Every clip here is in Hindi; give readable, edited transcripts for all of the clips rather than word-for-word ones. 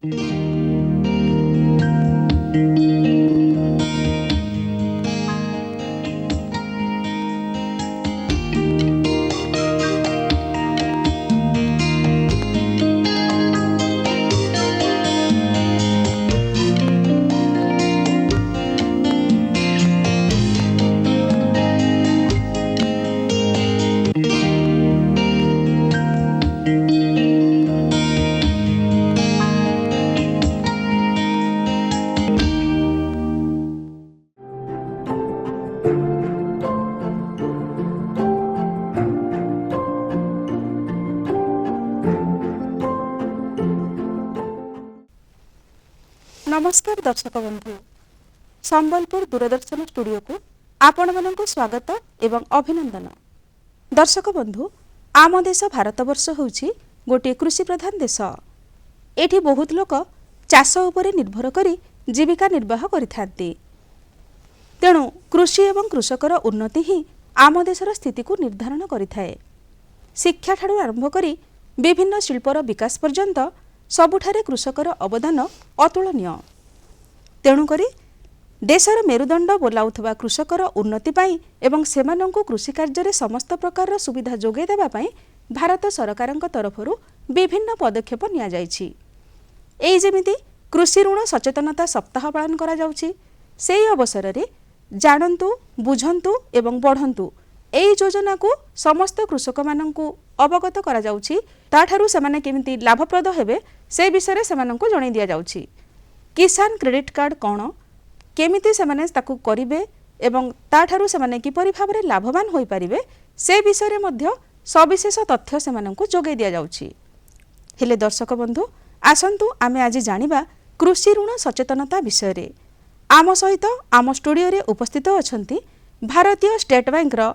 नमस्कार दर्शक बंधु, संबलपुर दूरदर्शन स्टूडियो को आपण मानक स्वागत एवं अभिनंदन। दर्शक बंधु, आम देश भारतवर्ष होउछि गोटे कृषि प्रधान देश। एठी बहुत लोक चाष उपरे निर्भर करी जीविका निर्वाह करिथांती। तेणु कृषि एवं कृषकर उन्नति ही आम देशर स्थिति को निर्धारण करिथाए। शिक्षा ठारू आरंभ करी विभिन्न शिल्पर विकास पर्यंत सबुठारे कृषकर अवदान अतुलनीय। तेणुकरी देशर मेरुदंड बोलाउथबा कृषकर उन्नति पाई एवं सेमानंकु कृषि कार्य समस्त प्रकार सुविधा जोगाई देबा पाई भारत सरकारक तरफरु विभिन्न पदक्षेप निया जायछि। एई जेमिति कृषि ऋण सचेतनता सप्ताह पालन करा जाउछि। सेई अवसर रे जानन्तु, बुझन्तु एवं बढ़न्तु एई योजना को समस्त कृषक मानंकु अवगत करा जाउछि। ताठारु सेमाने केमिति लाभप्रद हेबे से विषय रे सेमानंकु जणाई दिया जाउछि। किसान क्रेडिट कार्ड कोन, केमिति सेमाने ताकु करिवे एवं ताठारु सेमाने किपरि भाबरे लाभवान होई परिवे से विषय रे मध्य सविशेष तथ्य सेमानंकु जोगाई दिया जाउछि। हेले दर्शक बंधु, आसंतु आमे आज जानिबा कृषि ऋण सचेतनता विषय रे। आम सहित आम स्टूडियो रे उपस्थित अछंती भारतीय स्टेट बैंक रो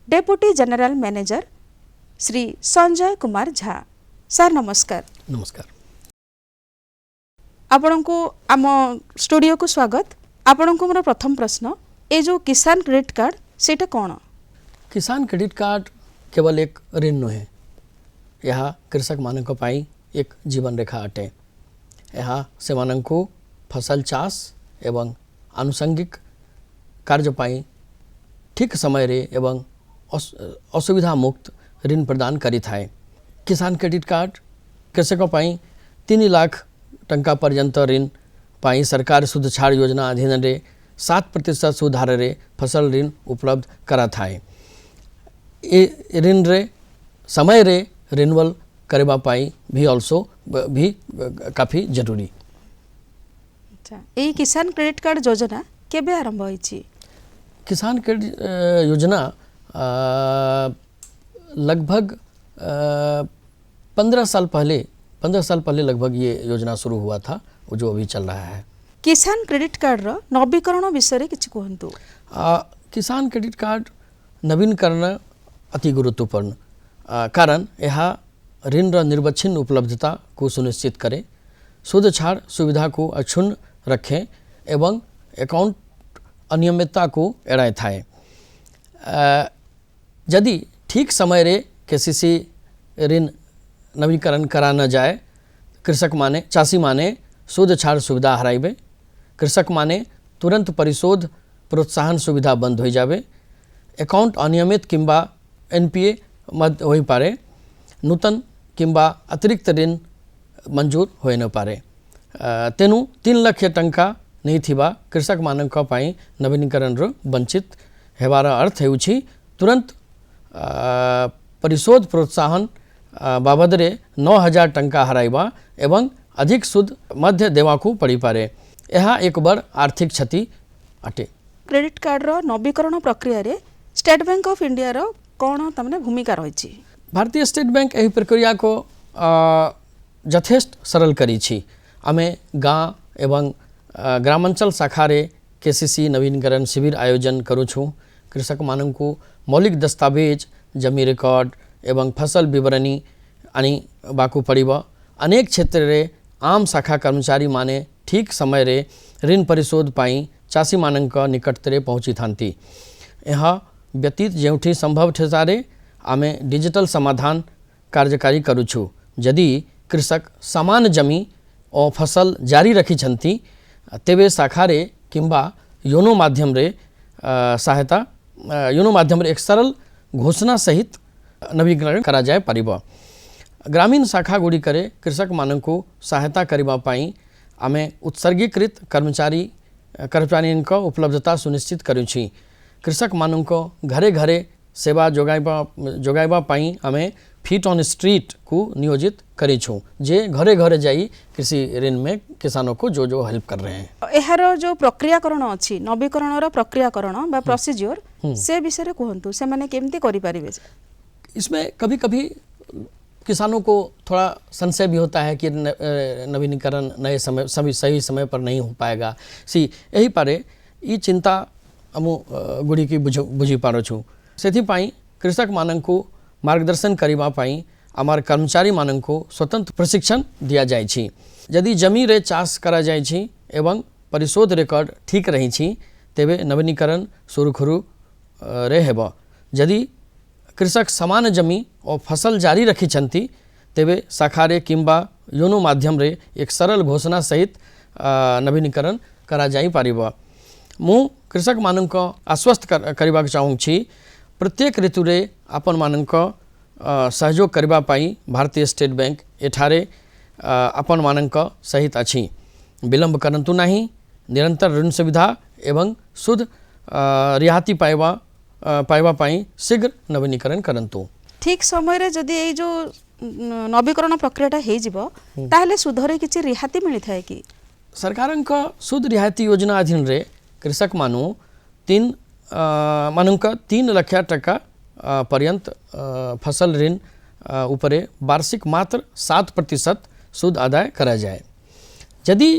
deputy general manager Shri Sanjay Kumar Jha. Sir नमस्कार। नमस्कार। आपनको आम स्टूडियो को स्वागत। आपनको मोर प्रथम प्रश्न, ए जो किसान क्रेडिट कार्ड सेटा कोन? किसान क्रेडिट कार्ड केवल एक ऋण नुहे, यह कृषक मानक पाई एक जीवन रेखा अटे। यह से मानक फसल चाष एवं आनुषंगिक कार्य पाई ठीक समय रे एवं असुविधा मुक्त ऋण प्रदान करी थाए। किसान क्रेडिट कार्ड कृषक पाई 3 लाख टंका पर्यंत ऋण पाई सरकार शुद्ध छाड़ योजना अधीन रे 7% सूद हार रे फसल ऋण उपलब्ध करा थाए। ए ऋण रे समय रे रिन्यूअल करबा पाई भी ऑल्सो भी काफी जरूरी। अच्छा, ए किसान क्रेडिट कार्ड योजना केबे आरंभ होईछि? किसान क्रेडिट योजना लगभग 15 साल पहले लगभग ये योजना शुरू हुआ था, जो अभी चल रहा है। किसान क्रेडिट कार्ड रो नवीकरण विषय रे किछि कहंतु? किसान क्रेडिट कार्ड नवीनकरण अति गुरुत्वपूर्ण, कारण यह ऋण रो निर्वच्छिन्न उपलब्धता को सुनिश्चित करे, शुद्ध छाड़ सुविधा को अक्षुण्ण रखे एवं अकाउंट अनियमितता को एड़ाए थाए। यदि ठीक समय रे केसीसी ऋण नवीकरण करा न जाए, कृषक माने चाषी माने शुद्ध छाड़ सुविधा हराइबे, कृषक माने तुरंत परिशोध प्रोत्साहन सुविधा बंद हो जाए, अकाउंट अनियमित किंबा एनपीए मद हो पारे, नूतन किंबा अतिरिक्त ऋण मंजूर हो न पारे। तेणु 3 लाख टंका नहीं थिबा कृषक मानक पाई नवीनीकरण रो वंचित हेबार अर्थ हेउछि तुरंत परिशोध प्रोत्साहन बाबद रे 9,000 टंका हराइबा एवं अधिक सूद मध्य देवाकू पड़ी पारे। यह एक बड़ आर्थिक क्षति अटे। क्रेडिट कार्ड रो नवीकरण प्रक्रिया रे स्टेट बैंक ऑफ इंडिया रो कोन तमने भूमिका रहिछि? भारतीय स्टेट बैंक एही प्रक्रिया को यथेष्ट सरल करी छी। आमे गाँ एवं ग्रामांचल शाखा रे केसीसी नवीनीकरण शिविर आयोजन करू छूँ। कृषक मानू मौलिक दस्तावेज, जमी रिकॉर्ड एवं फसल विवरणी आनी बाकू पड़ब। अनेक क्षेत्र रे आम शाखा कर्मचारी माने ठीक समय रे ऋण परिशोध पाई चाषी मानक निकट रे पहुँची थांती। यह व्यतीत जेउठी संभव ठेसारे आमे डिजिटल समाधान कार्यकारी करूछु। यदि कृषक समान जमी फसल जारी रखिछन्ति तेबे शाखारे किंबा योनो माध्यम रे सहायता योनो माध्यम रे एक सरल घोषणा सहित नवीकरण करा जाय परिबो। ग्रामीण शाखा गुड़ी करे कृषक माननको सहायता करिबा पाई आमे उत्सर्गीकृत कर्मचारी उपलब्धता सुनिश्चित करू छी। कृषक माननको घरे घरे सेवा जोगाइबा पाई आमे फीट ऑन स्ट्रीट को नियोजित करी छू जे घरे घरे जाई कृषि ऋण में किसानों को जो हेल्प कर रहे हैं। एहारो जो प्रक्रियाकरण अछि नवीकरण रो प्रक्रियाकरण बा प्रोसीजर से विषय रे कहंतु से माने केमती करि परिबे। इसमें कभी कभी किसानों को थोड़ा संशय भी होता है कि नवीनीकरण नए समय सही समय पर नहीं हो पाएगा। यही पारे ये चिंता अमु गुड़ी की बुझी पारो छू। सेथिपाई कृषक माननको मार्गदर्शन करिबा पाई आमार कर्मचारी माननको स्वतंत्र प्रशिक्षण दिया जाय छी। यदि जमी रे चाष करा जाय छी एवं परिशोध रेकर्ड ठीक रही छी तेबे नवीनीकरण सुरखुरु रे हेबो। यदि कृषक समान जमी और फसल जारी रखिछन्ति तेबे शाखारे किंबा योनो माध्यम रे एक सरल घोषणा सहित नवीनीकरण करा जाई पारिबो। मु कृषक मानक आश्वस्त करबाक चाहूँ छी प्रत्येक ऋतु रे अपन मानक सहयोग करबा पाई भारतीय स्टेट बैंक एठारे अपन मानक सहित अछि। विलंब करंतु नहीं, निरंतर ऋण सुविधा एवं शुद्ध रियायती पाइबा पाई शीघ्र नवीनीकरण करंतु। ठीक समय रे जदि ए जो नवीकरण प्रक्रियाटा हे जिवो ताहले सुधरे किछि रियायती मिलि थाए कि सरकारक शुद्ध रियायती योजना अधीन रे कृषक मानुक 3 लाख टका पर्यंत फसल ऋण उपरे वार्षिक मात्र 7% सूद आदाय करा जाए। यदि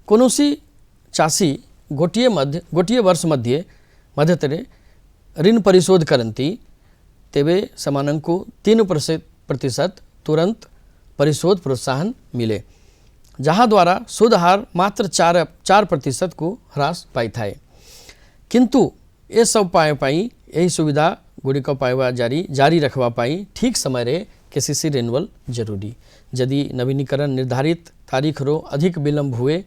कोनोसी चाषी गोटिए वर्ष मध्यतरे ऋण परिशोध करती तेबे समानंकु 3% तुरंत परिशोध प्रोत्साहन मिले, जहाँ द्वारा सूद हार मात्र 4% को ह्रास पाई थाए। किंतु ये सब पाई यही सुविधा गुड़िक पाइबा जारी रखवा पाई ठीक समय रे केसीसी रिन्यूअल जरूरी। यदि नवीनीकरण निर्धारित तारीख रो अधिक विलंब हुए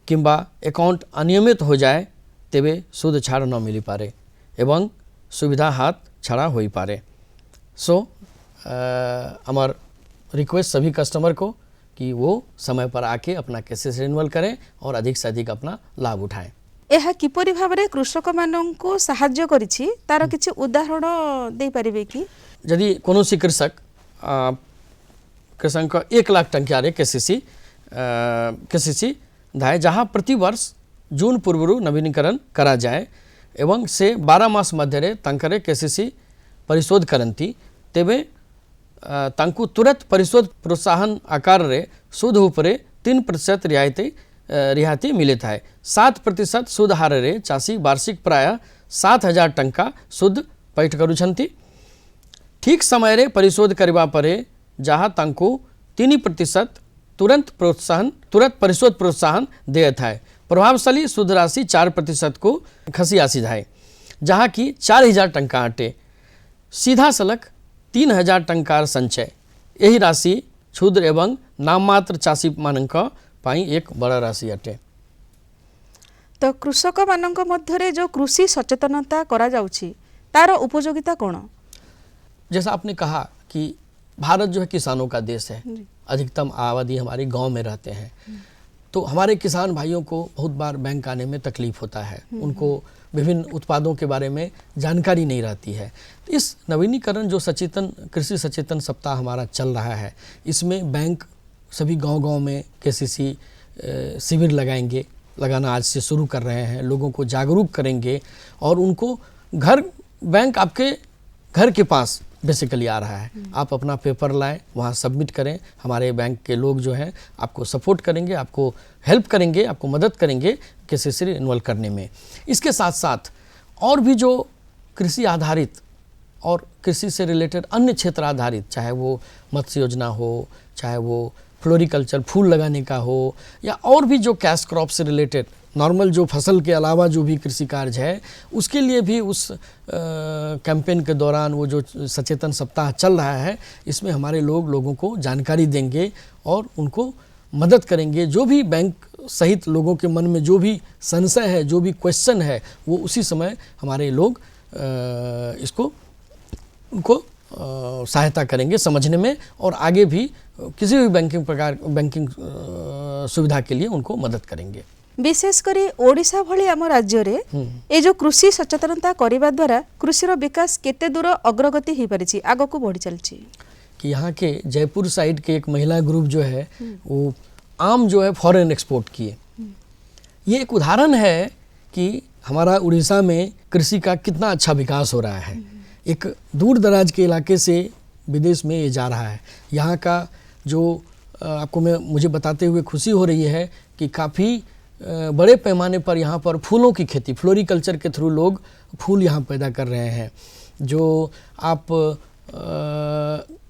किंबा अकाउंट अनियमित हो जाए तेबे सूद छाड़ न मिली पारे एवं सुविधा हाथ छड़ा हो पारे। हमार रिक्वेस्ट सभी कस्टमर को कि वो समय पर आके अपना केसेस रिन्यूअल करें और अधिक से अधिक अपना लाभ उठाएं। एहा किपरि भाबरे कृषक माननको सहाय्य करिछि तार किछि उदाहरण दे परिबे कि? यदि कोनोसी कृषक का 1 लाख टंका रे केसीसी धाय, जहाँ प्रति वर्ष जून पूर्वरु नवीनीकरण करा जाए एवं से 12 मास मध्य रे तंकरे केसीसी परिशोध करंती तेबे तांकु तुरंत परिशोध प्रोत्साहन आकार रे सूद उपरे 3% रियायती मिले थाए। 7% सूद हार रे चाषी वार्षिक प्राय 7,000 टंका सूद पैठ करुछंती। ठीक समय रे परिशोध करबा परे जहाँ तांकु 3% तुरंत परिशोध प्रोत्साहन दे थाए। प्रभावशाली सूद राशि 4% को खसी आसी धाए, जहाँ की 4,000 टंका अटे। सीधा सलक 3,000 टंकार संचय, यही राशि क्षुद्र एवं नाममात्र चाषी मानक पाई एक बड़ा राशि अटे। तो कृषक मानक मध्यरे जो कृषि सचेतनता करा जाउछि तार उपयोगिता कोन? जैसा आपने कहा कि भारत जो है किसानों का देश है, अधिकतम आबादी हमारी गांव में रहते हैं, तो हमारे किसान भाइयों को बहुत बार बैंक आने में तकलीफ होता है, उनको विभिन्न उत्पादों के बारे में जानकारी नहीं रहती है। तो इस नवीनीकरण जो कृषि सचेतन सप्ताह हमारा चल रहा है, इसमें बैंक सभी गांव-गांव में केसीसी शिविर लगाना आज से शुरू कर रहे हैं, लोगों को जागरूक करेंगे और उनको बैंक आपके घर के पास बेसिकली आ रहा है। आप अपना पेपर लाएं, वहाँ सबमिट करें, हमारे बैंक के लोग जो हैं आपको सपोर्ट करेंगे, आपको हेल्प करेंगे, आपको मदद करेंगे केसीसी रिन्यूअल करने में। इसके साथ साथ और भी जो कृषि आधारित और कृषि से रिलेटेड अन्य क्षेत्र आधारित, चाहे वो मत्स्य योजना हो, चाहे वो फ्लोरिकल्चर फूल लगाने का हो, या और भी जो कैश क्रॉप से रिलेटेड नॉर्मल जो फसल के अलावा जो भी कृषि कार्य है, उसके लिए भी उस कैंपेन के दौरान वो जो सचेतन सप्ताह चल रहा है, इसमें हमारे लोगों को जानकारी देंगे और उनको मदद करेंगे। जो भी बैंक सहित लोगों के मन में जो भी संशय है, जो भी क्वेश्चन है, वो उसी समय हमारे लोग इसको उनको सहायता करेंगे समझने में, और आगे भी किसी भी बैंकिंग सुविधा के लिए उनको मदद करेंगे। विशेष करी ओडिशा भली आम राज्य रे ए जो कृषि सचेतनता करने द्वारा कृषि विकास केते दूर अग्रगति हो पारिछि, आगो को बढ़ी चलछि। कि यहाँ के जयपुर साइड के एक महिला ग्रुप जो है वो आम जो है फॉरेन एक्सपोर्ट किए। ये एक उदाहरण है कि हमारा उड़ीसा में कृषि का कितना अच्छा विकास हो रहा है। एक दूर दराज के इलाके से विदेश में ये जा रहा है। यहाँ का जो आपको मुझे बताते हुए खुशी हो रही है कि काफ़ी बड़े पैमाने पर यहाँ पर फूलों की खेती, फ्लोरिकल्चर के थ्रू लोग फूल यहाँ पैदा कर रहे हैं। जो आप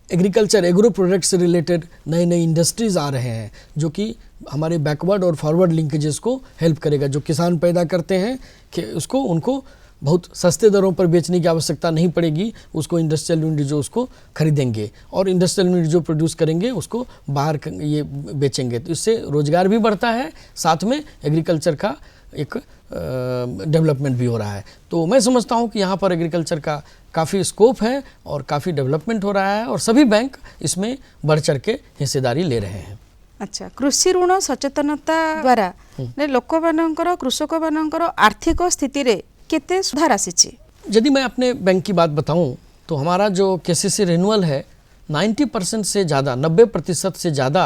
एग्रीकल्चर, एग्रो प्रोडक्ट से रिलेटेड नए नए इंडस्ट्रीज़ आ रहे हैं जो कि हमारे बैकवर्ड और फॉरवर्ड लिंकेजेस को हेल्प करेगा। जो किसान पैदा करते हैं कि उसको उनको बहुत सस्ते दरों पर बेचने की आवश्यकता नहीं पड़ेगी, उसको इंडस्ट्रियल यूनिट जो उसको खरीदेंगे और इंडस्ट्रियल यूनिट जो प्रोड्यूस करेंगे उसको बाहर ये बेचेंगे। तो इससे रोजगार भी बढ़ता है, साथ में एग्रीकल्चर का एक डेवलपमेंट भी हो रहा है। तो मैं समझता हूँ कि यहाँ पर एग्रीकल्चर का काफ़ी स्कोप है और काफ़ी डेवलपमेंट हो रहा है और सभी बैंक इसमें बढ़ चढ़ के हिस्सेदारी ले रहे हैं। अच्छा, कृषि ऋण सचेतनता द्वारा लोक मानकर, कृषक मानकर आर्थिक स्थिति रे केते सुधार आसीछि? यदि मैं अपने बैंक की बात बताऊं तो हमारा जो केसीसी रिन्यूअल है 90% से ज़्यादा, 90% से ज़्यादा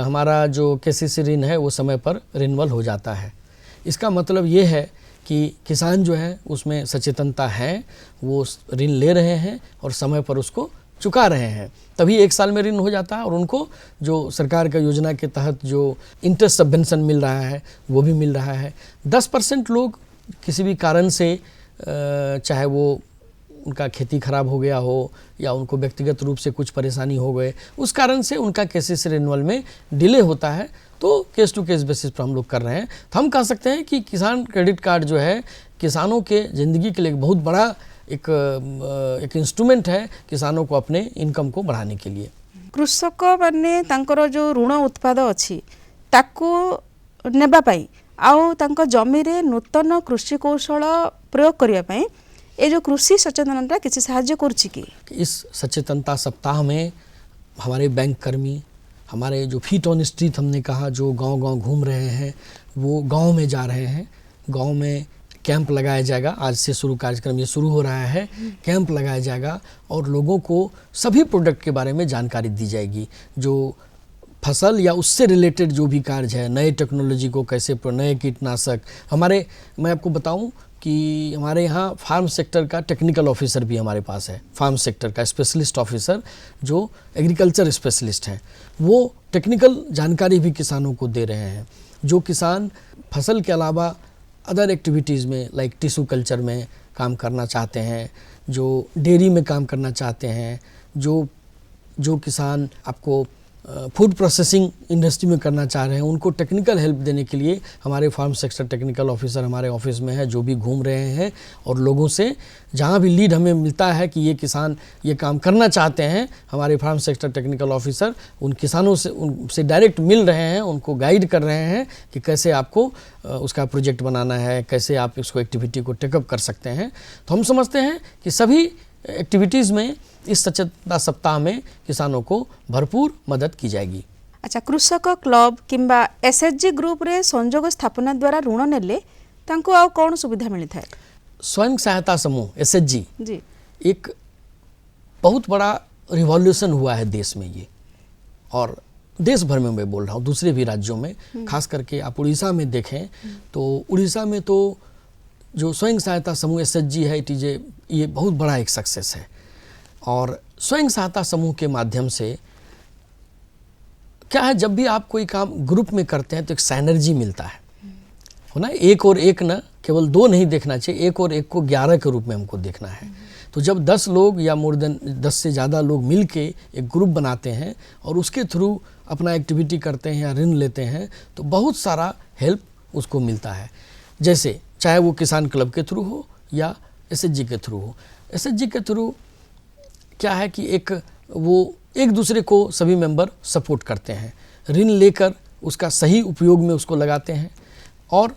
हमारा जो केसीसी ऋण है वो समय पर रिन्यूअल हो जाता है। इसका मतलब ये है कि किसान जो है उसमें सचेतनता है, वो ऋण ले रहे हैं और समय पर उसको चुका रहे हैं, तभी 1 साल में ऋण हो जाता है और उनको जो सरकार का योजना के तहत जो इंटरेस्ट सबवेंशन मिल रहा है वो भी मिल रहा है। 10% लोग किसी भी कारण से, चाहे वो उनका खेती खराब हो गया हो या उनको व्यक्तिगत रूप से कुछ परेशानी हो गए, उस कारण से उनका केसीसी रिन्यूअल में डिले होता है, तो केस टू केस बेसिस पर हम लोग कर रहे हैं। तो हम कह सकते हैं कि किसान क्रेडिट कार्ड जो है किसानों के ज़िंदगी के लिए बहुत बड़ा एक इंस्ट्रूमेंट है किसानों को अपने इनकम को बढ़ाने के लिए। कृषक माने तांकर जो ऋण उत्पाद अच्छी ताकू नेबा पाई आउ तांको जमी रे नूतन कृषि कौशल प्रयोग करिया पाई ए जो कृषि सचेतनता किसी साहाय्य करछि कि? इस सचेतनता सप्ताह में हमारे बैंक कर्मी, हमारे जो फीट ऑन स्ट्रीट हमने कहा, जो गांव-गांव घूम रहे हैं, वो गांव में जा रहे हैं। गांव में कैंप लगाया जाएगा, आज से कार्यक्रम ये शुरू हो रहा है। कैंप लगाया जाएगा और लोगों को सभी प्रोडक्ट के बारे में जानकारी दी जाएगी। जो फसल या उससे रिलेटेड जो भी कार्य है, नए टेक्नोलॉजी को कैसे, नए कीटनाशक, मैं आपको बताऊं कि हमारे यहाँ फार्म सेक्टर का टेक्निकल ऑफिसर भी हमारे पास है। फार्म सेक्टर का स्पेशलिस्ट ऑफिसर जो एग्रीकल्चर स्पेशलिस्ट हैं, वो टेक्निकल जानकारी भी किसानों को दे रहे हैं। जो किसान फसल के अलावा अदर एक्टिविटीज़ में लाइक टिश्यू कल्चर में काम करना चाहते हैं, जो डेयरी में काम करना चाहते हैं, जो किसान आपको फूड प्रोसेसिंग इंडस्ट्री में करना चाह रहे हैं, उनको टेक्निकल हेल्प देने के लिए हमारे फार्म सेक्टर टेक्निकल ऑफिसर हमारे ऑफिस में है, जो भी घूम रहे हैं और लोगों से जहां भी लीड हमें मिलता है कि ये किसान ये काम करना चाहते हैं, हमारे फार्म सेक्टर टेक्निकल ऑफिसर उन किसानों से उनसे डायरेक्ट मिल रहे हैं, उनको गाइड कर रहे हैं कि कैसे आपको उसका प्रोजेक्ट बनाना है, कैसे आप इसको एक्टिविटी को टेकअप कर सकते हैं। तो हम समझते हैं कि सभी एक्टिविटीज़ में इस सचेतनता सप्ताह में किसानों को भरपूर मदद की जाएगी। अच्छा, कृषक क्लब किंबा एसएचजी ग्रुप रे संयोग स्थापना द्वारा ऋण नेले तांको आउ कौन सुविधा मिलता है? स्वयं सहायता समूह एसएचजी जी एक बहुत बड़ा रिवॉल्यूशन हुआ है देश में ये, और देश भर में मैं बोल रहा हूँ, दूसरे भी राज्यों में, खास करके आप उड़ीसा में देखें तो उड़ीसा में तो जो स्वयं सहायता समूह एसएचजी है, ये बहुत बड़ा एक सक्सेस है। और स्वयं सहायता समूह के माध्यम से क्या है, जब भी आप कोई काम ग्रुप में करते हैं तो एक साइनर्जी मिलता है, हो ना। एक और एक ना केवल 2 नहीं देखना चाहिए, एक और एक को 11 के रूप में हमको देखना है। तो जब 10 लोग या मोर देन 10 से ज़्यादा लोग मिल के एक ग्रुप बनाते हैं और उसके थ्रू अपना एक्टिविटी करते हैं या ऋण लेते हैं, तो बहुत सारा हेल्प उसको मिलता है। जैसे चाहे वो किसान क्लब के थ्रू हो या एसएचजी के थ्रू हो। एसएचजी के थ्रू क्या है कि वो एक दूसरे को सभी मेंबर सपोर्ट करते हैं। ऋण लेकर उसका सही उपयोग में उसको लगाते हैं, और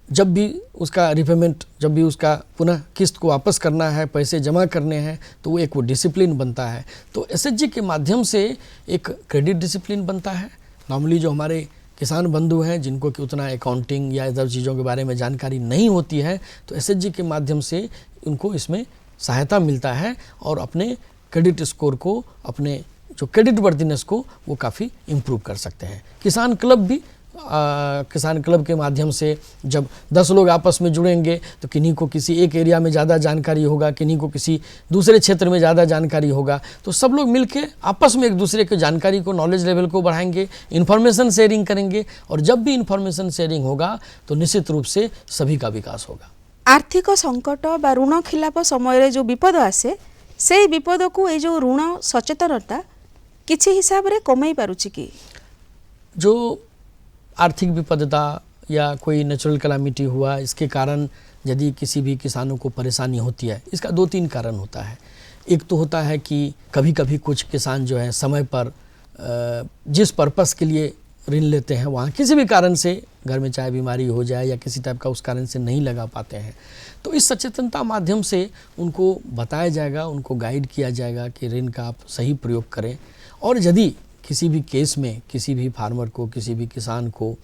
जब भी उसका रिपेमेंट, जब भी उसका पुनः किस्त को वापस करना है, पैसे जमा करने हैं, तो वो एक वो डिसिप्लिन बनता है। तो एसएचजी के माध्यम से एक क्रेडिट डिसिप्लिन बनता है। नॉर्मली जो हमारे किसान बंधु हैं जिनको कि उतना अकाउंटिंग या इधर चीज़ों के बारे में जानकारी नहीं होती है, तो एसएचजी के माध्यम से उनको इसमें सहायता मिलता है और अपने क्रेडिट स्कोर को, अपने जो क्रेडिट वर्दीनेस को वो काफ़ी इम्प्रूव कर सकते हैं। किसान क्लब भी किसान क्लब के माध्यम से जब 10 लोग आपस में जुड़ेंगे तो किन्हीं को किसी एक एरिया में ज़्यादा जानकारी होगा, किन्हीं को किसी दूसरे क्षेत्र में ज़्यादा जानकारी होगा, तो सब लोग मिलके आपस में एक दूसरे की जानकारी को, नॉलेज लेवल को बढ़ाएंगे, इन्फॉर्मेशन शेयरिंग करेंगे, और जब भी इन्फॉर्मेशन शेयरिंग होगा तो निश्चित रूप से सभी का विकास होगा। आर्थिक संकट बा ऋण खिलाप समय जो विपद आसे से विपद को ये जो ऋण सचेतनता किसी हिसाब रे कमाई पारुछि कि? जो आर्थिक विपदा या कोई नेचुरल कैलामिटी हुआ, इसके कारण यदि किसी भी किसानों को परेशानी होती है, इसका 2-3 कारण होता है। एक तो होता है कि कभी कभी कुछ किसान जो है समय पर जिस पर्पस के लिए ऋण लेते हैं वहाँ किसी भी कारण से, घर में चाहे बीमारी हो जाए या किसी टाइप का, उस कारण से नहीं लगा पाते हैं। तो इस सचेतनता माध्यम से उनको बताया जाएगा, उनको गाइड किया जाएगा कि ऋण का आप सही प्रयोग करें। और यदि किसी भी केस में किसी भी फार्मर को, किसी भी किसान को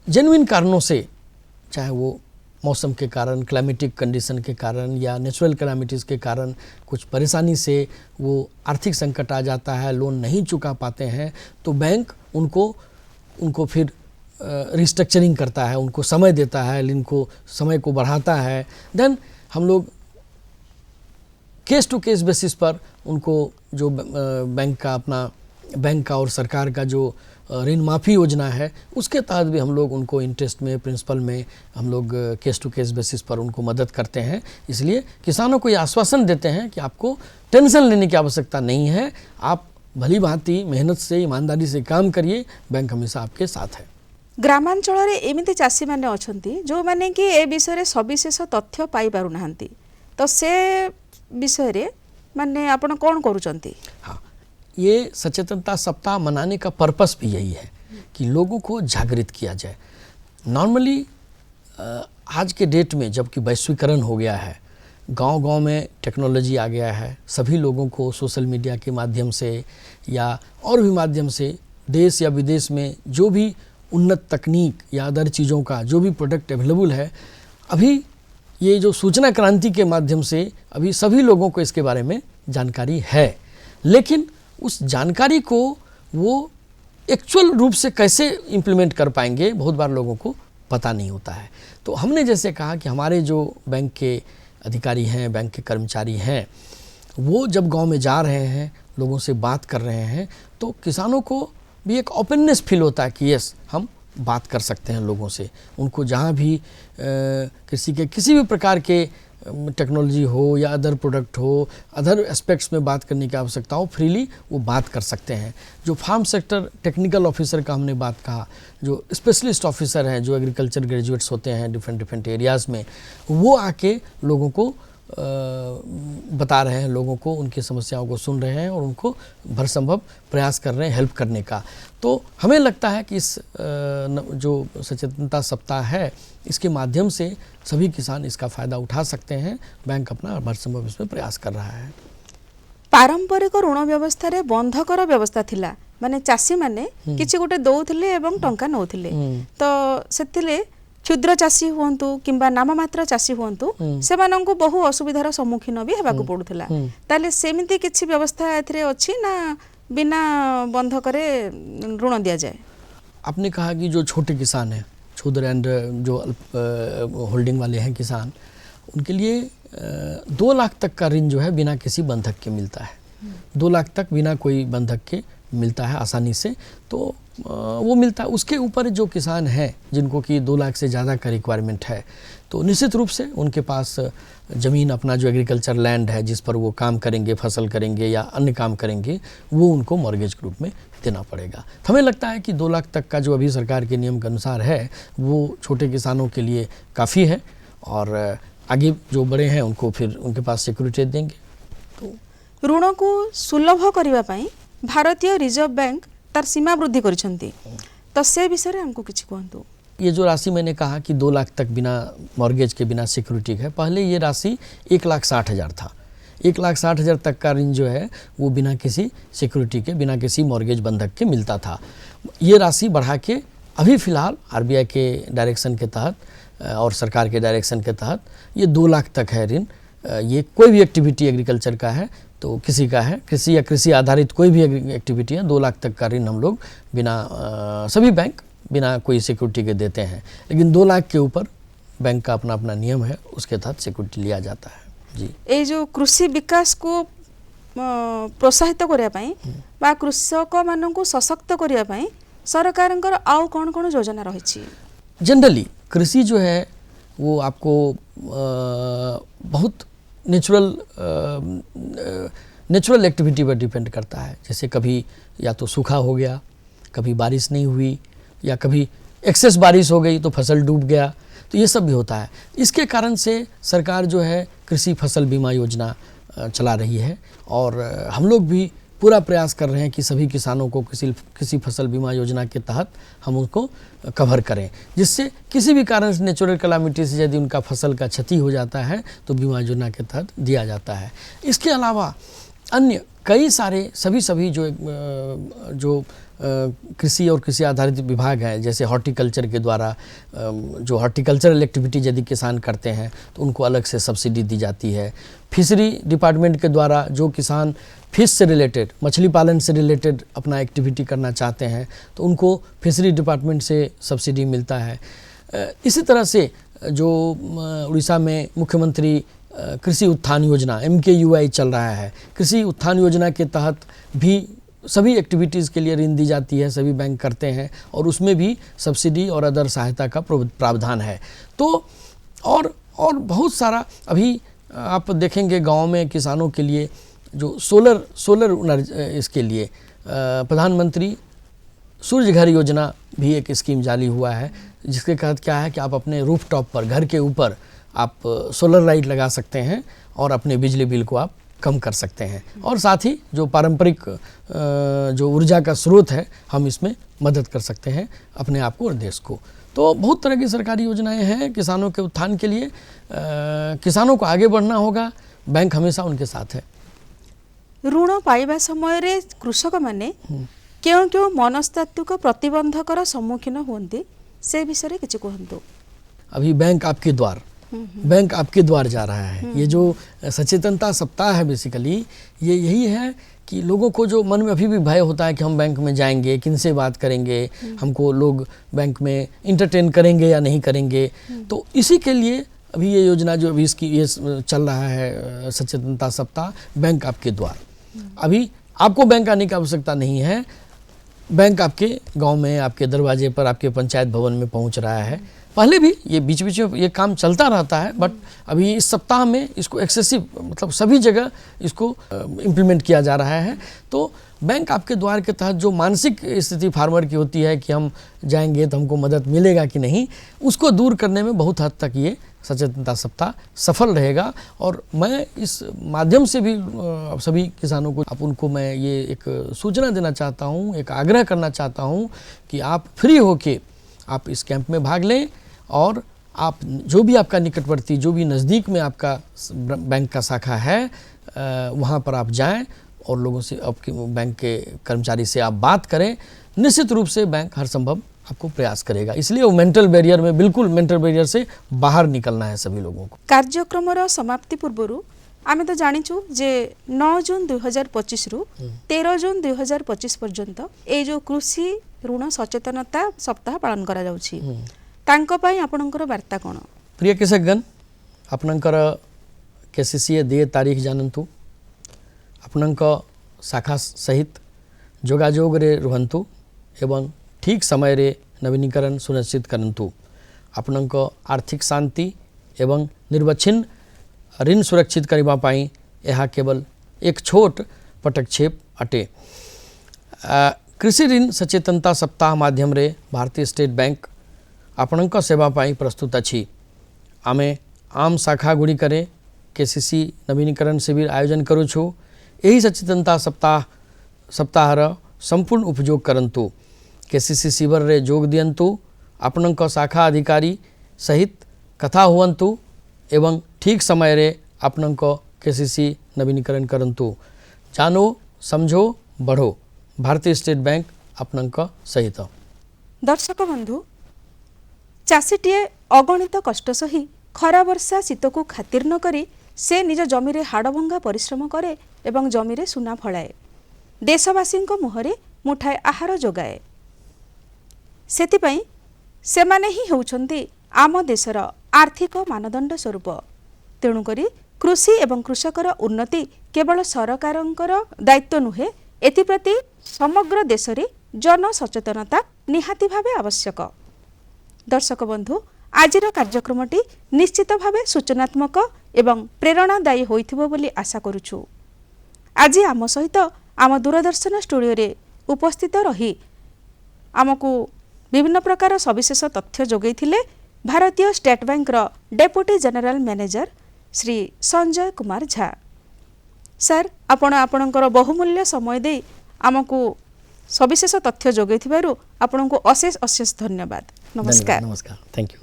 जेन्युइन कारणों से, चाहे वो मौसम के कारण, क्लाइमेटिक कंडीशन के कारण या नेचुरल कैलामिटीज़ के कारण कुछ परेशानी से वो आर्थिक संकट आ जाता है, लोन नहीं चुका पाते हैं, तो बैंक उनको फिर रिस्ट्रक्चरिंग करता है, उनको समय देता है, ऋण को समय को बढ़ाता है। देन हम लोग केस टू केस बेसिस पर उनको जो बैंक का और सरकार का जो ऋण माफ़ी योजना है उसके तहत भी हम लोग उनको इंटरेस्ट में, प्रिंसिपल में हम लोग केस टू केस बेसिस पर उनको मदद करते हैं। इसलिए किसानों को ये आश्वासन देते हैं कि आपको टेंशन लेने की आवश्यकता नहीं है, आप भली भांति मेहनत से, ईमानदारी से काम करिए, बैंक हमेशा आपके साथ है। ग्रामांचल रे एमिति चाषी माने अछंती जो माने कि ए विषय रे सविशेष तथ्य पाई पारु नाहंती, तो से विषय रे माने आपण कोन करूचंती? हाँ, ये सचेतनता सप्ताह मनाने का पर्पस भी यही है कि लोगों को जागृत किया जाए। नॉर्मली आज के डेट में जबकि वैश्वीकरण हो गया है, गांव-गांव में टेक्नोलॉजी आ गया है, सभी लोगों को सोशल मीडिया के माध्यम से या और भी माध्यम से देश या विदेश में जो भी उन्नत तकनीक या अदर चीज़ों का जो भी प्रोडक्ट अवेलेबल है, अभी ये जो सूचना क्रांति के माध्यम से अभी सभी लोगों को इसके बारे में जानकारी है, लेकिन उस जानकारी को वो एक्चुअल रूप से कैसे इम्प्लीमेंट कर पाएंगे बहुत बार लोगों को पता नहीं होता है। तो हमने जैसे कहा कि हमारे जो बैंक के अधिकारी हैं, बैंक के कर्मचारी हैं, वो जब गांव में जा रहे हैं, लोगों से बात कर रहे हैं, तो किसानों को भी एक ओपननेस फील होता है कि यस, हम बात कर सकते हैं लोगों से। उनको जहाँ भी कृषि के किसी भी प्रकार के टेक्नोलॉजी हो या अदर प्रोडक्ट हो, अदर एस्पेक्ट्स में बात करने की आवश्यकता हो, फ्रीली वो बात कर सकते हैं। जो फार्म सेक्टर टेक्निकल ऑफिसर का हमने बात कहा, जो स्पेशलिस्ट ऑफिसर हैं, जो एग्रीकल्चर ग्रेजुएट्स होते हैं डिफरेंट एरियाज़ में, वो आके लोगों को बता रहे हैं, लोगों को उनकी समस्याओं को सुन रहे हैं और उनको भरसंभव प्रयास कर रहे हैं हेल्प करने का। तो हमें लगता है कि इस जो सचेतनता सप्ताह है, इसके माध्यम से सभी किसान इसका फ़ायदा उठा सकते हैं। बैंक अपना भरसंभव इसमें प्रयास कर रहा है। पारंपरिक ऋण व्यवस्था रे बंधकर व्यवस्था थिला, माने चाषी माने किछि गोटे दउथिले एवं टंका नउथिले, तो सेतिले क्षुद्र चाषी हुंतु किंबा नाममात्र चाषी हुंतु से मानंको बहु असुविधार सम्मुखीन भी हेबाकु पडुथिला। ताले सेमिति किछि व्यवस्था एथरे अछि ना बिना बंधक रे ऋण दिया जाए? आपने कहा कि जो छोटे किसान हैं, क्षुद्र एंड जो होल्डिंग वाले हैं किसान, उनके लिए 2 लाख तक का ऋण जो है बिना किसी बंधक के मिलता है। 2 लाख तक बिना कोई बंधक के मिलता है आसानी से, तो वो मिलता है। उसके ऊपर जो किसान हैं जिनको कि 2 लाख से ज़्यादा का रिक्वायरमेंट है, तो निश्चित रूप से उनके पास ज़मीन, अपना जो एग्रीकल्चर लैंड है जिस पर वो काम करेंगे, फसल करेंगे या अन्य काम करेंगे, वो उनको मॉर्गेज के रूप में देना पड़ेगा। तो हमें लगता है कि 2 लाख तक का जो अभी सरकार के नियम के अनुसार है, वो छोटे किसानों के लिए काफ़ी है, और आगे जो बड़े हैं उनको फिर उनके पास सिक्योरिटी देंगे। तो ऋण को सुलभ करने भारतीय रिजर्व बैंक तार सीमा वृद्धि करिसेंती तो से विषय हमको किछि कहंतु। ये जो राशि मैंने कहा कि 2 लाख तक बिना मॉर्गेज के बिना सिक्योरिटी है, पहले ये राशि 1,60,000 था। 1,60,000 तक का ऋण जो है वो बिना किसी सिक्योरिटी के, बिना किसी मॉर्गेज बंधक के मिलता था। ये राशि बढ़ा के अभी फ़िलहाल आरबीआई के डायरेक्शन के तहत और सरकार के डायरेक्शन के तहत ये 2 लाख तक है ऋण। ये कोई भी एक्टिविटी एग्रीकल्चर का है तो किसी का है, कृषि या कृषि आधारित कोई भी एक्टिविटी है, 2 लाख तक का ऋण हम लोग बिना सभी बैंक बिना कोई सिक्योरिटी के देते हैं। लेकिन 2 लाख के ऊपर बैंक का अपना अपना नियम है, उसके तहत सिक्योरिटी लिया जाता है। जी, ये जो कृषि विकास को प्रोत्साहित करिया पई बा कृषक माननकु सशक्त करिया पई सरकारंकर आउ कोन कोन योजना रही? जनरली कृषि जो है वो आपको बहुत नेचुरल एक्टिविटी पर डिपेंड करता है। जैसे कभी या तो सूखा हो गया, कभी बारिश नहीं हुई, या कभी एक्सेस बारिश हो गई तो फसल डूब गया, तो ये सब भी होता है। इसके कारण से सरकार जो है कृषि फसल बीमा योजना चला रही है और हम लोग भी पूरा प्रयास कर रहे हैं कि सभी किसानों को किसी फसल बीमा योजना के तहत हम उनको कवर करें, जिससे किसी भी कारण से नेचुरल कैलामिटी से यदि उनका फसल का क्षति हो जाता है तो बीमा योजना के तहत दिया जाता है। इसके अलावा अन्य कई सारे सभी जो कृषि और कृषि आधारित विभाग हैं, जैसे हॉर्टिकल्चर के द्वारा जो हॉर्टिकल्चरल एक्टिविटी यदि किसान करते हैं तो उनको अलग से सब्सिडी दी जाती है। फिशरी डिपार्टमेंट के द्वारा जो किसान फिश से रिलेटेड, मछली पालन से रिलेटेड अपना एक्टिविटी करना चाहते हैं तो उनको फिशरी डिपार्टमेंट से सब्सिडी मिलता है। इसी तरह से जो उड़ीसा में मुख्यमंत्री कृषि उत्थान योजना MKUI चल रहा है, कृषि उत्थान योजना के तहत भी सभी एक्टिविटीज़ के लिए ऋण दी जाती है, सभी बैंक करते हैं और उसमें भी सब्सिडी और अदर सहायता का प्रावधान है। तो और बहुत सारा अभी आप देखेंगे गांव में किसानों के लिए जो सोलर इसके लिए प्रधानमंत्री सूर्य घर योजना भी एक स्कीम जारी हुआ है, जिसके तहत क्या है कि आप अपने रूफ टॉप पर, घर के ऊपर आप सोलर लाइट लगा सकते हैं और अपने बिजली बिल को आप कम कर सकते हैं। और साथ ही जो पारंपरिक जो ऊर्जा का स्रोत है हम इसमें मदद कर सकते हैं अपने आप को और देश को। तो बहुत तरह की सरकारी योजनाएं हैं किसानों के उत्थान के लिए। किसानों को आगे बढ़ना होगा, बैंक हमेशा उनके साथ है। ऋण पाइबा समय रे कृषक माने क्यों क्यों मनस्तात्विक प्रतिबंधकर सम्मुखीन होती से विषय किसी कहतु। अभी बैंक आपके द्वार जा रहा है। ये जो सचेतनता सप्ताह है बेसिकली ये यही है कि लोगों को जो मन में अभी भी भय होता है कि हम बैंक में जाएंगे, किनसे बात करेंगे, हमको लोग बैंक में इंटरटेन करेंगे या नहीं करेंगे, तो इसी के लिए अभी ये योजना जो अभी इसकी ये चल रहा है सचेतनता सप्ताह, बैंक आपके द्वार। अभी आपको बैंक आने की आवश्यकता नहीं है, बैंक आपके गांव में, आपके दरवाजे पर, आपके पंचायत भवन में पहुंच रहा है। पहले भी ये बीच बीच में ये काम चलता रहता है, बट अभी इस सप्ताह में इसको एक्सेसिव मतलब सभी जगह इसको इम्प्लीमेंट किया जा रहा है। तो बैंक आपके द्वार के तहत जो मानसिक स्थिति फार्मर की होती है कि हम जाएंगे तो हमको मदद मिलेगा कि नहीं, उसको दूर करने में बहुत हद तक ये सचेतनता सप्ताह सफल रहेगा। और मैं इस माध्यम से भी सभी किसानों को उनको मैं ये एक सूचना देना चाहता हूँ, एक आग्रह करना चाहता हूँ कि आप फ्री होके आप इस कैंप में भाग लें और आप जो भी आपका निकटवर्ती, जो भी नज़दीक में आपका बैंक का शाखा है वहाँ पर आप जाएं और लोगों से, आपके बैंक के कर्मचारी से आप बात करें। निश्चित रूप से बैंक हर संभव आपको प्रयास करेगा। इसलिए वो मेंटल बैरियर में, बिल्कुल मेंटल बैरियर से बाहर निकलना है सभी लोगों को। कार्यक्रम समाप्ति पूर्व आमे तो जानिचु जे 9 जून 2025 रु 13 जून 2025 पर्यंत ए जो कृषि ऋण सचेतनता सप्ताह पालन करा जाउछि, तांको पई आपनकर वार्ता कोन? प्रिय कृषकगण, आपनकर केसीसी दे तारीख जानन्तु, आपनक शाखा सहित जोगाजोग रे रुहन्तु एवं ठीक समय रे नवीनीकरण सुनिश्चित करन्तु। आपनक आर्थिक शांति एवं निर्वच्छिन्न ऋण सुरक्षित करबा पाई यह केवल एक छोट पदक्षेप अटे। कृषि ऋण सचेतनता सप्ताह माध्यम रे भारतीय स्टेट बैंक आपनक सेवा पाई प्रस्तुत अछि। आमे आम शाखा गुड़ी करे केसीसी नवीनीकरण शिविर आयोजन करूँ। यही सचेतनता सप्ताह संपूर्ण उपयोग करंतु केसीसी शिविर रे जोग दियंतु आपनक शाखा अधिकारी सहित कथा हुवंतु एवं ठीक समय रे आपनक केसीसी नवीनीकरण करंतु जानो समझो बढ़ो भारतीय स्टेट बैंक आपनक सहित। दर्शक बंधु चाषीटीए अगणित कष्ट सही खरा वर्षा शीत को खातिर न करी से निज जमी रे हाड़भंगा परिश्रम करे एवं जमी रे सुना फलाए देशवासी मुहरे मुठाए आहार जोगाए सेतिपई सेमाने ही होउछन्ति आम देशर आर्थिक मानदंड स्वरूप। तेणुकरी कृषि एवं कृषकर उन्नति केवल सरकारंकर दायित्व नुहे एथिप्रति समग्र देश रे जन सचेतनता निहाती भावे आवश्यक। दर्शक बंधु आजिर कार्यक्रमटी निश्चित भावे सूचनात्मक एवं प्रेरणादायी होइथिबो बोली आशा करूछु। आज आम सहित आम दूरदर्शन स्टूडियो रे उपस्थित रही आमको विभिन्न प्रकार सविशेष तथ्य जोगैथिले भारतीय स्टेट बैंक रो deputy general manager Shri Sanjay Kumar Jha. Sir आपण आपणकर बहुमूल्य समय दे आमको सविशेष तथ्य जोगैथिबारु आपणको अशेष अशेष धन्यवाद। नमस्कार। नमस्कार, थैंक यू।